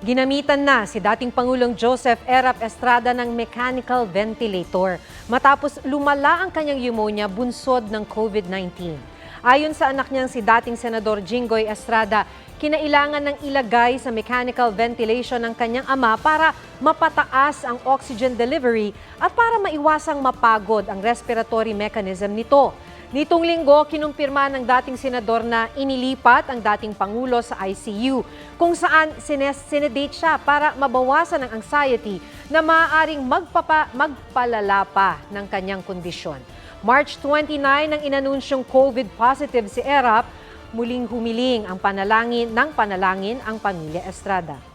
Ginamitan na si dating Pangulong Joseph Erap Estrada ng mechanical ventilator matapos lumala ang kanyang pneumonia bunsod ng COVID-19. Ayon sa anak niyang si dating Senador Jinggoy Estrada, kinailangan ng ilagay sa mechanical ventilation ng kanyang ama para mapataas ang oxygen delivery at para maiwasang mapagod ang respiratory mechanism nito. Nitong linggo, kinumpirma ng dating senador na inilipat ang dating Pangulo sa ICU kung saan sinedate siya para mabawasan ang anxiety na maaaring magpalala pa ng kanyang kondisyon. March 29 nang inanunsyong COVID positive si Erap, muling humiling ang panalangin ang pamilya Estrada.